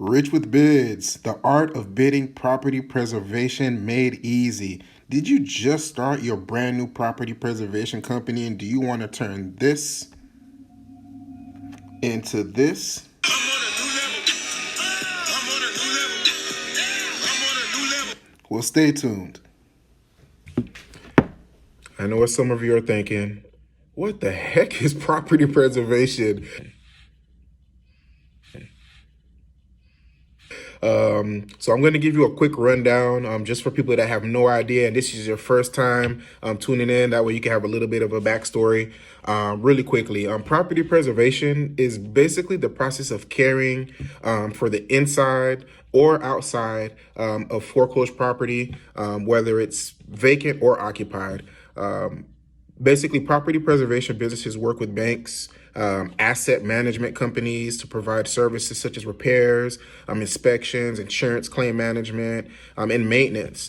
Rich with Bids, the art of bidding property preservation made easy. Did you just start your brand new property preservation company and do you want to turn this into this? I'm on a new level. I'm on a new level. I'm on a new level. Well, stay tuned. I know what some of you are thinking. What the heck is property preservation? So I'm going to give you a quick rundown just for people that have no idea, and this is your first time tuning in. That way you can have a little bit of a backstory really quickly. Property preservation is basically the process of caring for the inside or outside of foreclosed property, whether it's vacant or occupied. Basically, property preservation businesses work with banks, asset management companies to provide services such as repairs, inspections, insurance claim management, and maintenance.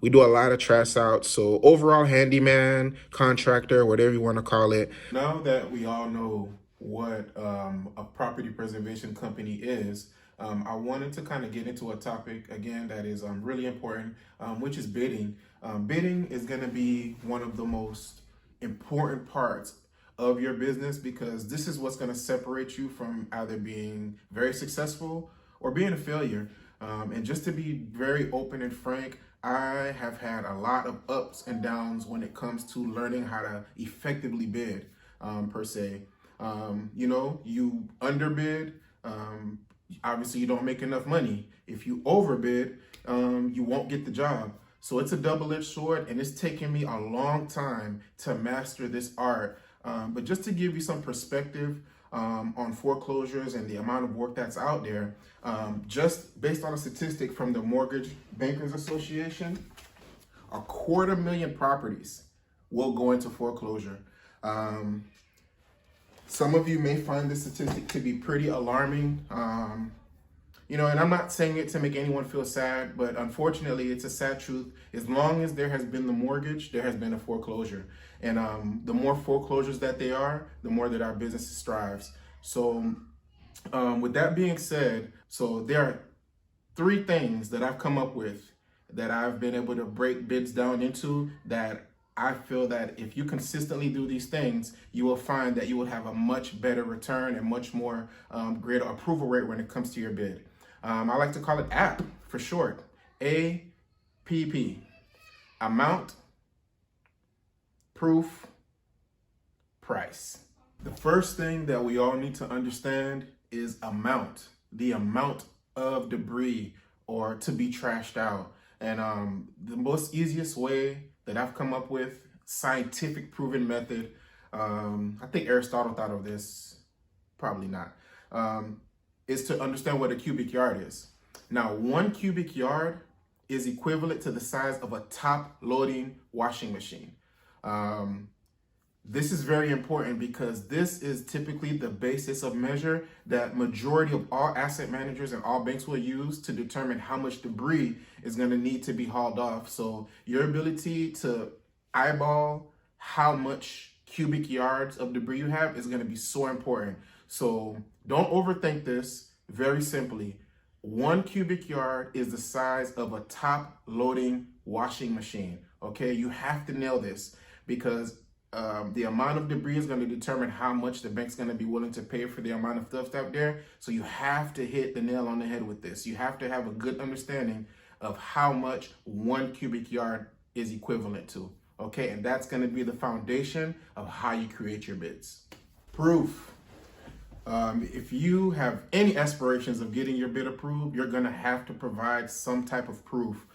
We do a lot of trash outs. So overall handyman, contractor, whatever you want to call it. Now that we all know what a property preservation company is, I wanted to kind of get into a topic again that is really important, which is bidding. Bidding is going to be one of the most important parts of your business because this is what's going to separate you from either being very successful or being a failure. And just to be very open and frank, I have had a lot of ups and downs when it comes to learning how to effectively bid, per se. You underbid. Obviously, you don't make enough money. If you overbid, you won't get the job. So it's a double-edged sword, and it's taken me a long time to master this art. But just to give you some perspective on foreclosures and the amount of work that's out there, just based on a statistic from the Mortgage Bankers Association, 250,000 properties will go into foreclosure. Some of you may find this statistic to be pretty alarming. And I'm not saying it to make anyone feel sad, but unfortunately, it's a sad truth. As long as there has been the mortgage, there has been a foreclosure. And the more foreclosures that they are, the more that our business strives. So with that being said, so there are 3 things that I've come up with that I've been able to break bids down into that I feel that if you consistently do these things, you will find that you will have a much better return and much more greater approval rate when it comes to your bid. I like to call it APP for short. APP. Amount, proof, price. The first thing that we all need to understand is amount. The amount of debris or to be trashed out. And the most easiest way that I've come up with, scientific proven method, I think Aristotle thought of this, probably not, is to understand what a cubic yard is. Now, 1 cubic yard is equivalent to the size of a top loading washing machine. This is very important because this is typically the basis of measure that majority of all asset managers and all banks will use to determine how much debris is going to need to be hauled off. So your ability to eyeball how much cubic yards of debris you have is going to be so important. So don't overthink this. Very simply, 1 cubic yard is the size of a top loading washing machine. Okay, you have to nail this because the amount of debris is going to determine how much the bank's going to be willing to pay for the amount of stuff out there. So you have to hit the nail on the head with this. You have to have a good understanding of how much 1 cubic yard is equivalent to. Okay, and that's going to be the foundation of how you create your bids. Proof. If you have any aspirations of getting your bid approved, you're going to have to provide some type of proof.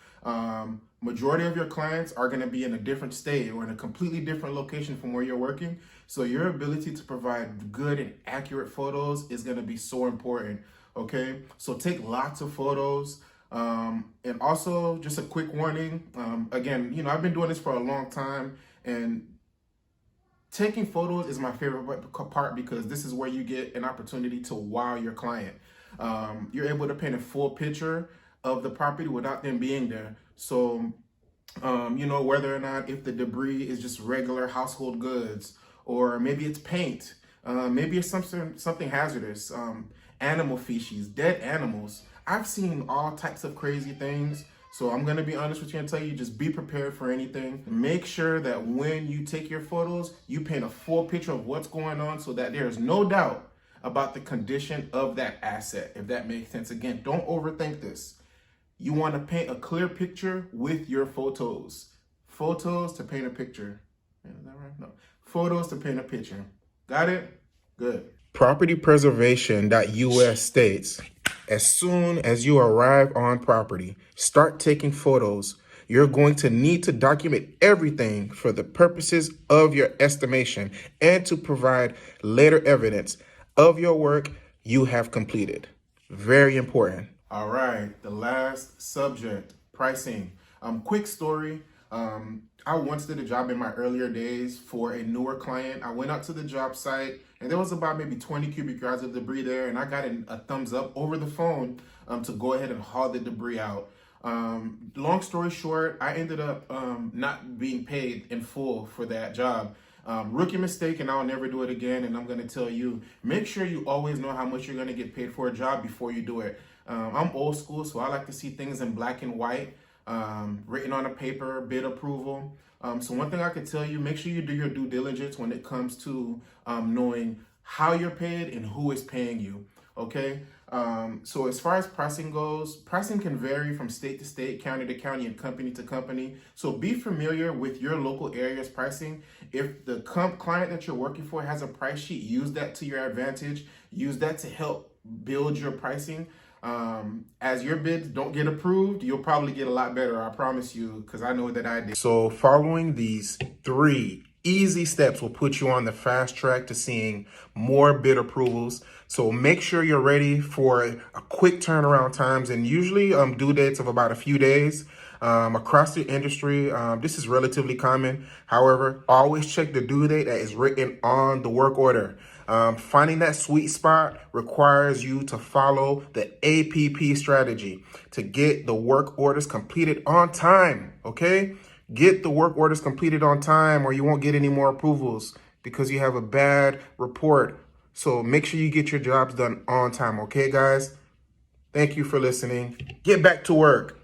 Majority of your clients are going to be in a different state or in a completely different location from where you're working. So your ability to provide good and accurate photos is going to be so important. Okay, so take lots of photos. And also just a quick warning. Again, I've been doing this for a long time, and taking photos is my favorite part because this is where you get an opportunity to wow your client. You're able to paint a full picture of the property without them being there. So, whether or not if the debris is just regular household goods, or maybe it's paint, maybe it's something hazardous. animal feces, dead animals. I've seen all types of crazy things. So I'm gonna be honest with you and tell you, just be prepared for anything. Make sure that when you take your photos, you paint a full picture of what's going on so that there's no doubt about the condition of that asset, if that makes sense. Again, don't overthink this. You wanna paint a clear picture with your photos. Photos to paint a picture. Is that right? No. Photos to paint a picture. Got it? Good. Propertypreservation.us states, as soon as you arrive on property, start taking photos. You're going to need to document everything for the purposes of your estimation and to provide later evidence of your work you have completed. Very important. All right, the last subject, pricing. Quick story. I once did a job in my earlier days for a newer client. I went out to the job site and there was about maybe 20 cubic yards of debris there, and I got a thumbs up over the phone to go ahead and haul the debris out. Long story short, I ended up not being paid in full for that job. Rookie mistake, and I'll never do it again. And I'm going to tell you, make sure you always know how much you're going to get paid for a job before you do it. I'm old school, so I like to see things in black and white, written on a paper, bid approval. So one thing I could tell you, make sure you do your due diligence when it comes to knowing how you're paid and who is paying you. Okay. So as far as pricing goes, pricing can vary from state to state, county to county, and company to company. So be familiar with your local area's pricing. If the client that you're working for has a price sheet, use that to your advantage. Use that to help build your pricing. As your bids don't get approved, you'll probably get a lot better, I promise you, because I know that I did. So following these 3 easy steps will put you on the fast track to seeing more bid approvals. So make sure you're ready for a quick turnaround times, and usually due dates of about a few days. Across the industry, this is relatively common. However, always check the due date that is written on the work order. Finding that sweet spot requires you to follow the APP strategy to get the work orders completed on time, okay? Get the work orders completed on time or you won't get any more approvals because you have a bad report. So make sure you get your jobs done on time, okay, guys? Thank you for listening. Get back to work.